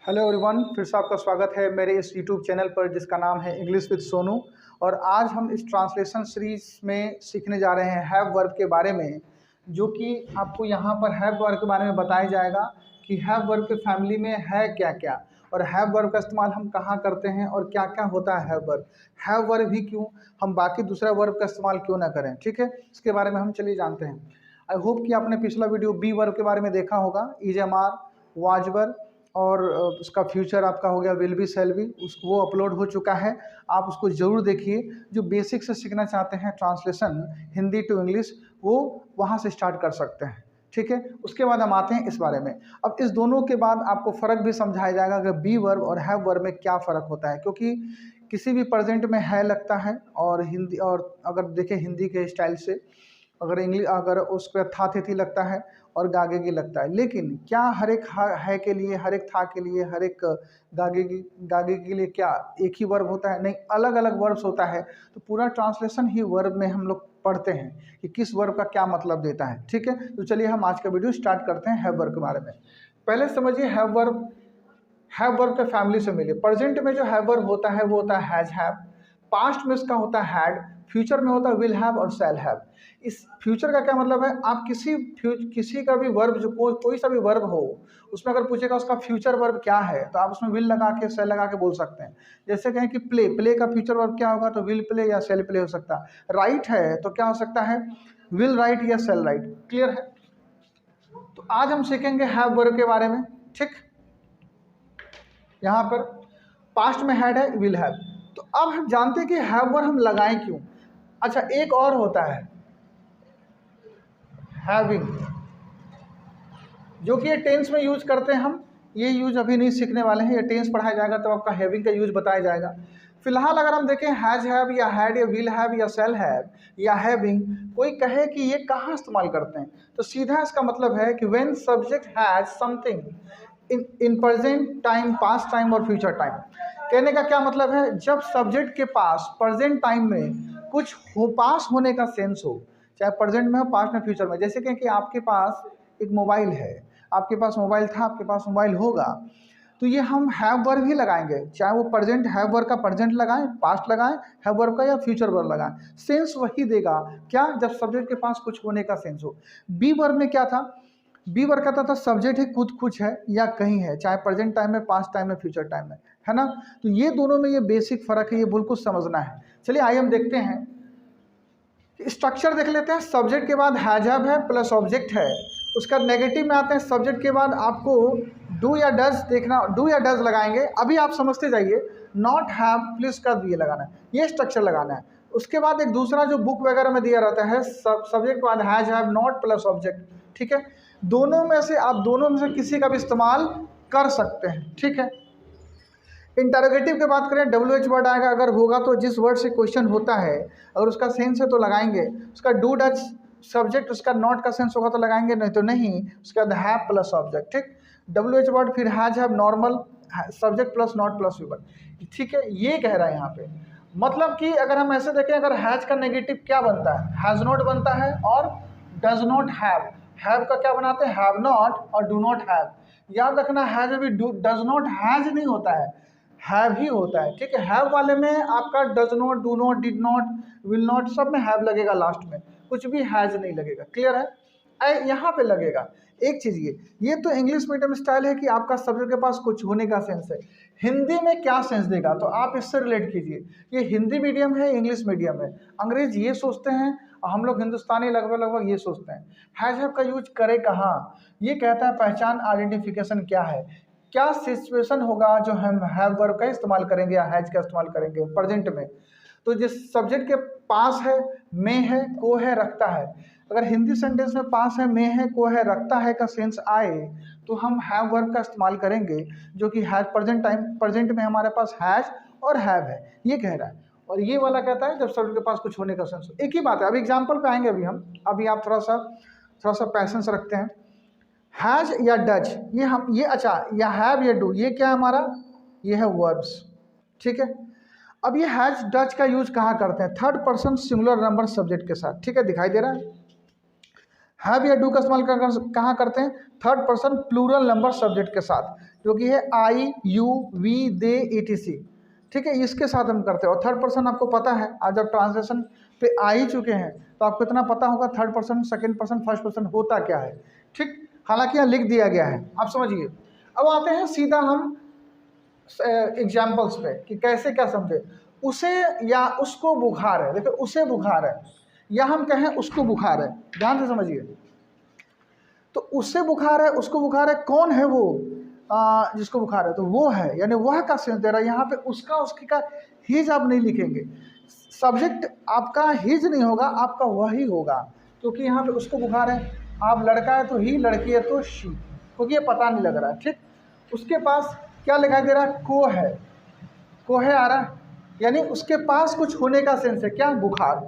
Hello everyone, फिर से आपका स्वागत है मेरे इस यूट्यूब चैनल पर जिसका नाम है इंग्लिश विद सोनू। और आज हम इस ट्रांसलेशन सीरीज में सीखने जा रहे हैं हैव वर्ब के बारे में, जो कि आपको यहाँ पर हैव वर्ब के बारे में बताया जाएगा कि हैव वर्ब के फैमिली में है क्या क्या, और हैव वर्ब का इस्तेमाल हम कहाँ करते हैं और क्या क्या होता है हैव वर्ब ही क्यों, हम बाकी दूसरा वर्ब का इस्तेमाल क्यों ना करें। ठीक है, इसके बारे में हम चलिए जानते हैं। आई होप कि आपने पिछला वीडियो बी वर्ब के बारे में देखा होगा, इज एम आर, वाजवर, और उसका फ्यूचर आपका हो गया विल बी सेल बी, उसको वो अपलोड हो चुका है। आप उसको ज़रूर देखिए। जो बेसिक से सीखना चाहते हैं ट्रांसलेशन हिंदी टू इंग्लिश, वो वहाँ से स्टार्ट कर सकते हैं। ठीक है, उसके बाद हम आते हैं इस बारे में। अब इस दोनों के बाद आपको फ़र्क भी समझाया जाएगा कि बी वर्ब और हैव वर्ब में क्या फ़र्क होता है, क्योंकि किसी भी प्रेजेंट में है लगता है, और हिंदी, और अगर देखें हिंदी के स्टाइल से, अगर इंग्लिश अगर उस पर था थी लगता है और गागे की लगता है। लेकिन क्या हर एक है के लिए, हर एक था के लिए, हर एक गागे के लिए क्या एक ही वर्ब होता है? नहीं, अलग अलग वर्ब्स होता है। तो पूरा ट्रांसलेशन ही वर्ब में हम लोग पढ़ते हैं कि किस वर्ब का क्या मतलब देता है। ठीक है, तो चलिए हम आज का वीडियो स्टार्ट करते हैं हैव वर्ब के बारे में। पहले समझिए हैव वर्ब के फैमिली से मिलिए। प्रेजेंट में जो हैव वर्ब होता है वो होता है हैज हैव, पास्ट में इसका होता है हैड, फ्यूचर में होता है विल हैव और शैल हैव। इस फ्यूचर का क्या मतलब है? आप किसी का भी वर्ब, जो कोई सा भी वर्ब हो, उसमें अगर पूछेगा उसका फ्यूचर वर्ब क्या है, तो आप उसमें विल लगा के, शैल लगा के बोल सकते हैं। जैसे कहें कि प्ले का फ्यूचर वर्ब क्या होगा, तो विल प्ले या शैल प्ले हो सकता है। राइट है तो क्या हो सकता है, विल राइट या शैल राइट। क्लियर है? तो आज हम सीखेंगे हैव वर्ब के बारे में। ठीक, यहाँ पर पास्ट में हैड है, विल हैव। तो अब हम जानते हैं कि हैव वर्ब हम लगाएं क्यों। अच्छा, एक और होता है हैविंग, जो कि ये टेंस में यूज करते हैं हम। ये यूज अभी नहीं सीखने वाले हैं, ये टेंस पढ़ाया जाएगा तो आपका हैविंग का यूज बताया जाएगा। फिलहाल अगर हम देखें हैज हैव या हैड या विल हैव या सेल हैव या हैविंग, कोई कहे कि ये कहाँ इस्तेमाल करते हैं, तो सीधा इसका मतलब है कि when subject has something in present time, past time और फ्यूचर टाइम। कहने का क्या मतलब है, जब सब्जेक्ट के पास प्रेजेंट टाइम में कुछ पास होने का सेंस हो, चाहे प्रेजेंट में हो, पास्ट में, फ्यूचर में। जैसे कहें कि आपके पास एक मोबाइल है, आपके पास मोबाइल था, आपके पास मोबाइल होगा, तो ये हम हैव वर्ब ही लगाएंगे, चाहे वो प्रेजेंट हैव वर्ब का प्रेजेंट लगाएं, पास्ट लगाएं, हैव वर्ब का या फ्यूचर वर्ब लगाएं, सेंस वही देगा। क्या? जब सब्जेक्ट के पास कुछ होने का सेंस हो। बी वर्ब में क्या था? बी वर्ब कहता था सब्जेक्ट ही खुद कुछ है या कहीं है, चाहे प्रेजेंट टाइम में, पास्ट टाइम में, फ्यूचर टाइम में, है ना। तो ये दोनों में ये बेसिक फर्क है, ये बिल्कुल समझना है। चलिए आइए हम देखते हैं, स्ट्रक्चर देख लेते हैं। सब्जेक्ट के बाद हैज हैव है प्लस ऑब्जेक्ट है। उसका नेगेटिव में आते हैं, सब्जेक्ट के बाद आपको डू या डज देखना, डू या डज लगाएंगे। अभी आप समझते जाइए, नॉट हैव प्लस का ये लगाना है, ये स्ट्रक्चर लगाना है। उसके बाद एक दूसरा जो बुक वगैरह में दिया रहता है, सब्जेक्ट के बाद has have not plus object. ठीक है, दोनों में से आप दोनों में से किसी का भी इस्तेमाल कर सकते हैं। ठीक है, इंटरोगेटिव की बात करें, WH वर्ड आएगा अगर होगा तो, जिस वर्ड से क्वेश्चन होता है अगर उसका सेंस है तो लगाएंगे। उसका डू डज सब्जेक्ट, उसका नॉट का सेंस होगा तो लगाएंगे, नहीं तो नहीं। उसके बाद हैव प्लस ऑब्जेक्ट। ठीक, WH वर्ड, फिर has have, normal, subject plus not plus word. ठीक है, ये कह रहा है यहाँ पे। मतलब कि अगर हम ऐसे देखें, अगर हैज का नेगेटिव क्या बनता है, हैज नॉट बनता है, और डज नॉट हैव। हैव का क्या बनाते हैं, हैव नॉट और डू नॉट हैव। याद रखना, हैज अभी डज नॉट हैज नहीं होता है, हैव ही होता है। ठीक है, हैव वाले में आपका does not, do not, did not, will not, सब में हैव लगेगा, लास्ट में कुछ भी हैज नहीं लगेगा। क्लियर है? यहाँ पे लगेगा। एक चीज ये तो इंग्लिश मीडियम स्टाइल है कि आपका सब्जेक्ट के पास कुछ होने का सेंस है। हिंदी में क्या सेंस देगा, तो आप इससे रिलेट कीजिए। ये हिंदी मीडियम है, इंग्लिश मीडियम है। अंग्रेज ये सोचते हैं और हम लोग हिंदुस्तानी लगभग ये सोचते हैं। हैज हैव का यूज करे कहाँ? ये कहता है पहचान, आइडेंटिफिकेशन क्या है, क्या सिचुएशन होगा जो हम हैव वर्ब का इस्तेमाल करेंगे या हैज का इस्तेमाल करेंगे प्रेजेंट में। तो जिस सब्जेक्ट के पास है, में है, को है, रखता है, अगर हिंदी सेंटेंस में पास है, में है, को है, रखता है का सेंस आए, तो हम हैव वर्ब का इस्तेमाल करेंगे, जो कि हैज प्रेजेंट में हमारे पास हैज और हैव है, ये कह रहा है। और ये वाला कहता है जब सब्जेक्ट के पास कुछ होने का सेंस हो। एक ही बात है। अभी एग्जाम्पल पे आएंगे अभी आप थोड़ा सा पैसेंस रखते हैं। हैज या डज, ये अच्छा, या हैव या डू, ये क्या है हमारा, ये है वर्ब्स। ठीक है, अब ये हैज डज का यूज कहाँ करते हैं, third person singular number subject के साथ। ठीक है, दिखाई दे रहा है। हैव या डू का इस्तेमाल कहाँ करते हैं? Third person plural number subject के साथ, जो कि है I, you, we, they, etc। ठीक है, इसके साथ हम करते हैं। और थर्ड पर्सन आपको पता है, आज जब ट्रांसलेशन पे आ ही चुके हैं तो आपको इतना पता होगा third person, second person, first person होता क्या है। ठीक, हालांकि यहाँ लिख दिया गया है, आप समझिए। अब आते हैं सीधा हम एग्जाम्पल्स पे कि कैसे क्या समझे। उसे या उसको बुखार है, देखो उसे बुखार है, या हम कहें उसको बुखार है, ध्यान से समझिए। तो उससे बुखार है, उसको बुखार है, कौन है वो जिसको बुखार है? तो वो है, यानी वह का सेंस दे रहा है। यहाँ पे उसका, उसकी का हिज आप नहीं लिखेंगे, सब्जेक्ट आपका हिज नहीं होगा, आपका वही होगा, क्योंकि यहाँ पे उसको बुखार है। आप लड़का है तो ही, लड़की है तो शी, क्योंकि ये पता नहीं लग रहा है। ठीक, उसके पास क्या दिखाई दे रहा है? को है, को है आ रहा है, यानी उसके पास कुछ होने का सेंस है। क्या? बुखार।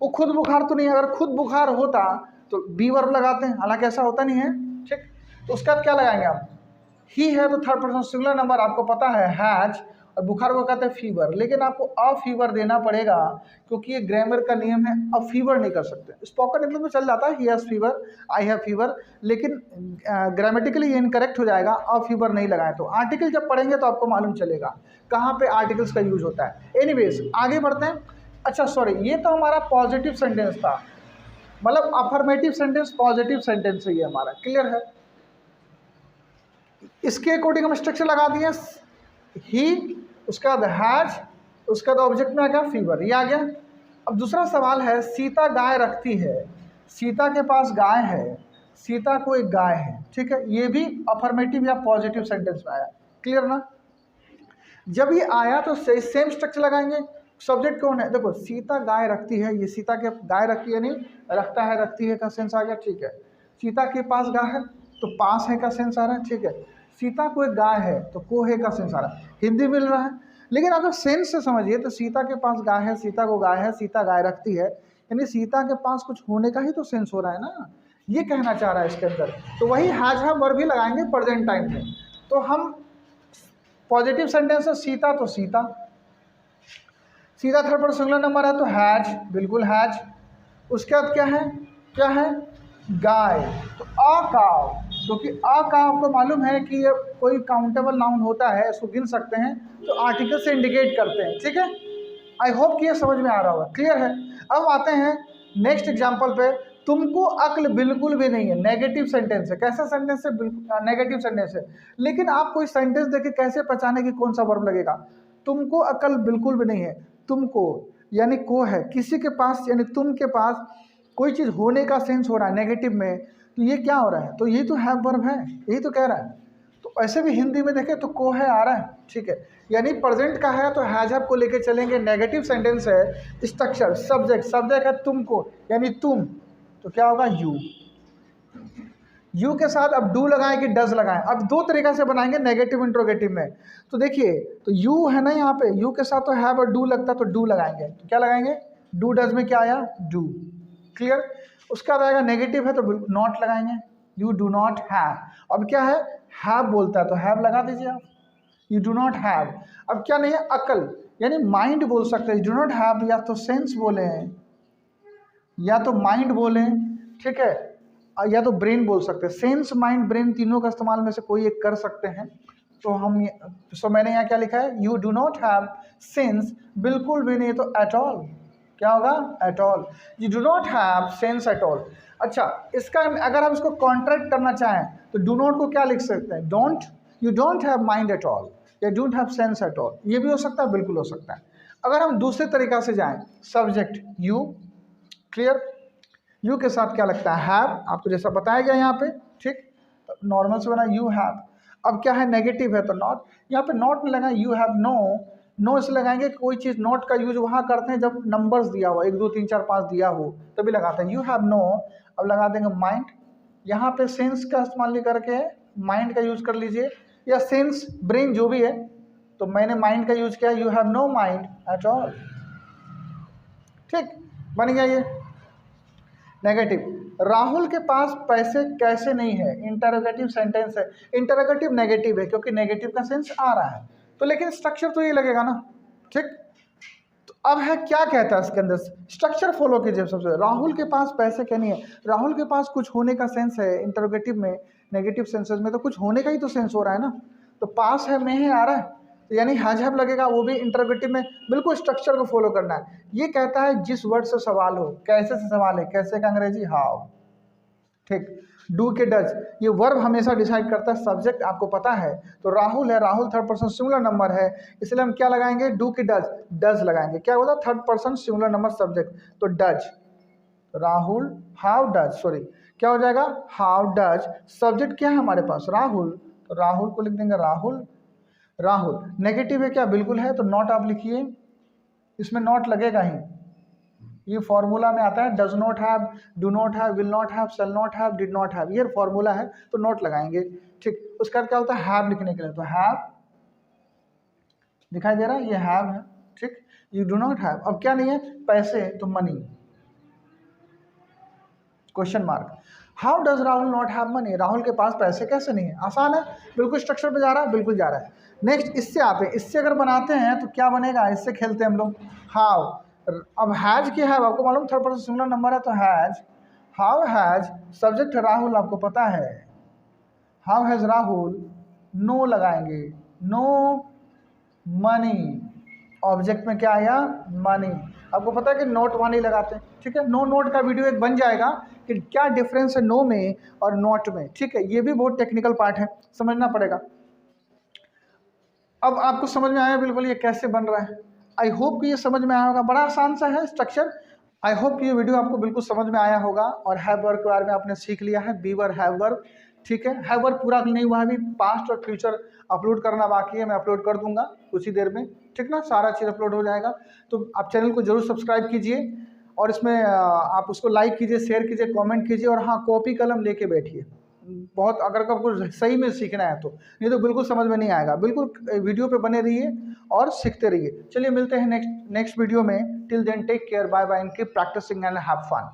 वो खुद बुखार तो नहीं है, अगर खुद बुखार होता तो बी वर्ब लगाते हैं, हालांकि ऐसा होता नहीं है। ठीक, तो उसका क्या लगाएंगे आप? ही है तो थर्ड पर्सन सिंगुलर नंबर, आपको पता है हैज, और बुखार को कहते हैं फीवर, लेकिन आपको अ फीवर देना पड़ेगा, क्योंकि ये ग्रामर का नियम है, अ फीवर नहीं कर सकते। स्पोकन इंग्लिश में चल जाता है he has fever, I have fever, लेकिन ग्रामेटिकली ये इनकरेक्ट हो जाएगा, अ फीवर नहीं लगाए तो। आर्टिकल जब पढ़ेंगे तो आपको मालूम चलेगा कहाँ पे आर्टिकल्स का यूज होता है। एनीवेज आगे बढ़ते हैं। अच्छा सॉरी, ये तो हमारा पॉजिटिव सेंटेंस था, मतलब अफर्मेटिव सेंटेंस पॉजिटिव सेंटेंस है ये हमारा, क्लियर है। इसके अकॉर्डिंग हम स्ट्रक्चर लगा दिए, ही, उसका बाद हैज, उसका बाद ऑब्जेक्ट में आ गया फीवर, ये आ गया। अब दूसरा सवाल है, सीता गाय रखती है, सीता के पास गाय है, सीता को एक गाय है। ठीक है, ये भी अफर्मेटिव या पॉजिटिव सेंटेंस में आया, क्लियर ना। जब ये आया तो सेम स्ट्रक्चर लगाएंगे। सब्जेक्ट कौन है? देखो सीता गाय रखती है, ये सीता के गाय रखती है, नहीं रखता है, रखती है का सेंस आ गया। ठीक है, सीता के पास गाय है तो पास है का सेंस आ रहा है। ठीक है, सीता को एक गाय है तो को है का सेंस आ रहा है, हिंदी मिल रहा है। लेकिन अगर सेंस से समझिए तो सीता के पास गाय है, सीता को गाय है, सीता गाय रखती है, यानी सीता के पास कुछ होने का ही तो सेंस हो रहा है ना, ये कहना चाह रहा है इसके अंदर। तो वही हैज हैव वर्ब भी लगाएंगे प्रेजेंट टाइम में। तो हम पॉजिटिव सेंटेंस है, सीता तो सीता, सीधा थर्ड पर्सन सिंगुलर नंबर है तो हैज, बिल्कुल हैज। उसके बाद क्या है? क्या है? गाय, तो अ काव, क्योंकि अ काव आपको मालूम है कि ये कोई काउंटेबल नाउन होता है, इसको गिन सकते हैं, तो आर्टिकल से इंडिकेट करते हैं। ठीक है, आई होप कि ये समझ में आ रहा होगा, क्लियर है। अब आते हैं नेक्स्ट एग्जाम्पल पे। तुमको अक्ल बिल्कुल भी नहीं है, नेगेटिव सेंटेंस है। कैसा सेंटेंस है? बिल्कुल नेगेटिव सेंटेंस है। लेकिन आप कोई सेंटेंस देखे कैसे पहचाने कि कौन सा वर्ब लगेगा? तुमको अक्ल बिल्कुल भी नहीं है, तुमको यानी को है, किसी के पास यानी तुम के पास कोई चीज़ होने का सेंस हो रहा है नेगेटिव में, तो ये क्या हो रहा है? तो ये तो हैव वर्ब है, यही तो कह रहा है। तो ऐसे भी हिंदी में देखें तो को है आ रहा है। ठीक है, यानी प्रेजेंट का है तो हैज हैव को लेके चलेंगे। नेगेटिव सेंटेंस है, स्ट्रक्चर सब्जेक्ट, सब्जेक्ट है तुमको यानी तुम, तो क्या होगा? यू। यू के साथ अब डू लगाएं कि डज लगाएं? अब दो तरीका से बनाएंगे नेगेटिव इंट्रोगेटिव में। तो देखिए, तो यू है ना यहाँ पे, यू के साथ तो हैव और डू लगता, तो डू लगाएंगे। तो क्या लगाएंगे? डू डज में क्या आया? Do, clear. उसका बाद आएगा नेगेटिव है तो नॉट लगाएंगे, यू डू नॉट हैव। अब क्या है? हैव बोलता है तो हैव लगा दीजिए आप, यू डू नॉट हैव। अब क्या नहीं है? अकल यानी माइंड बोल सकते हैं, डू नॉट हैव, या तो सेंस बोले या तो माइंड बोले, ठीक है, या तो ब्रेन बोल सकते हैं। सेंस, माइंड, ब्रेन तीनों का इस्तेमाल में से कोई एक कर सकते हैं। तो हम मैंने यहाँ क्या लिखा है? You do not have sense, बिल्कुल भी नहीं, तो एट ऑल। क्या होगा? At all. You do not have sense at all. अच्छा, इसका अगर हम इसको कॉन्ट्रैक्ट करना चाहें तो डू नॉट को क्या लिख सकते हैं? Don't. You don't have mind at all या don't have sense at all, ये भी हो सकता है, बिल्कुल हो सकता है। अगर हम दूसरे तरीका से जाएं, सब्जेक्ट यू, क्लियर, यू के साथ क्या लगता है? हैव, आपको जैसा बताया गया यहाँ पे, ठीक, नॉर्मल से बना यू हैव। अब क्या है? नेगेटिव है तो नॉट, यहाँ पे नॉट में लगा यू हैव नो, नो इसलिए लगाएंगे कोई चीज़ नॉट का यूज वहाँ करते हैं जब नंबर्स दिया हो, 1 2 3 4 5 दिया हो तभी लगाते हैं। यू हैव नो, अब लगा देंगे माइंड, यहाँ पे सेंस का इस्तेमाल नहीं करके माइंड का यूज कर लीजिए, या सेंस ब्रेन जो भी है, तो मैंने माइंड का यूज किया, you have no mind at all. ठीक, बन गया ये नेगेटिव। राहुल के पास पैसे कैसे नहीं है? इंटरोगेटिव सेंटेंस है, इंटरोगेटिव नेगेटिव है क्योंकि नेगेटिव का सेंस आ रहा है, तो लेकिन स्ट्रक्चर तो ये लगेगा ना। ठीक, तो अब है क्या कहता है इसके अंदर, स्ट्रक्चर फॉलो कीजिए। सबसे राहुल के पास पैसे क्या नहीं है, राहुल के पास कुछ होने का सेंस है। इंटरोगेटिव में, नेगेटिव सेंसेस में तो कुछ होने का ही तो सेंस हो रहा है ना, तो पास है में है आ रहा है, तो यानी हैज लगेगा, वो भी इंटरोगेटिव में। बिल्कुल स्ट्रक्चर को फॉलो करना है। ये कहता है जिस वर्ड से सवाल हो, कैसे से सवाल है, कैसे का अंग्रेजी हाउ, ठीक। डू के डज, ये वर्ब हमेशा डिसाइड करता है, सब्जेक्ट आपको पता है। तो राहुल है, Rahul third person singular number है, इसलिए हम क्या लगाएंगे, डू के डज, डज लगाएंगे। क्या बोला, third person singular number subject, तो does. Rahul how does, sorry क्या हो जाएगा, हाउ डज। सब्जेक्ट क्या है हमारे पास, राहुल, तो राहुल को लिख देंगे राहुल। राहुल नेगेटिव है क्या, बिल्कुल है, तो नॉट आप लिखिए, इसमें नॉट लगेगा ही। ये फॉर्मूला में आता है, does not have, do not have, will not have, shall not have, did not have, ये फॉर्मूला है, तो नॉट लगाएंगे, ठीक। उसका क्या होता है, हैव लिखने के लिए, तो हैव दिखाई दे रहा है, ये हैव है, ठीक। यू डू नॉट हैव, अब क्या नहीं है, पैसे, तो money, question mark. How does Rahul not have money, Rahul के पास पैसे कैसे नहीं है, आसान है, बिल्कुल स्ट्रक्चर पे जा रहा है, बिल्कुल जा रहा है। नेक्स्ट इससे आते हैं, इससे अगर बनाते हैं तो क्या बनेगा, इससे खेलते हैं हम लोग। हाउ, अब हैज की है, आपको मालूम थर्ड पर्सन सिंगुलर नंबर है, तो has, how has, subject Rahul आपको पता है, हाउ हैज राहुल, नो लगाएंगे, नो मनी, ऑब्जेक्ट में क्या आया, मनी। आपको पता है कि नोट वहाँ नहीं लगाते, ठीक है। नो नोट का वीडियो एक बन जाएगा कि क्या डिफरेंस है नो में और नोट में, ठीक है। ये भी बहुत टेक्निकल पार्ट है, समझना पड़ेगा। अब आपको समझ में आया बिल्कुल ये कैसे बन रहा है। आई होप कि ये समझ में आया होगा, बड़ा आसान सा है स्ट्रक्चर। आई होप कि ये वीडियो आपको बिल्कुल समझ में आया होगा। और हैव वर्ब के बारे में आपने सीख लिया है, बी वर्ब, हैव वर्ब, ठीक है। हैव वर्ब पूरा नहीं हुआ है अभी, पास्ट और फ्यूचर अपलोड करना बाकी है, मैं अपलोड कर दूंगा कुछ ही देर में, ठीक ना, सारा चीज़ अपलोड हो जाएगा। तो आप चैनल को जरूर सब्सक्राइब कीजिए और इसमें आप उसको लाइक कीजिए, शेयर कीजिए, कमेंट कीजिए, और हाँ कॉपी कलम लेके बैठिए, बहुत अगर आपको सही में सीखना है तो, नहीं तो बिल्कुल समझ में नहीं आएगा। बिल्कुल वीडियो पे बने रहिए और सीखते रहिए। चलिए मिलते हैं नेक्स्ट वीडियो में। Till then take care, bye bye, and keep practising and have fun.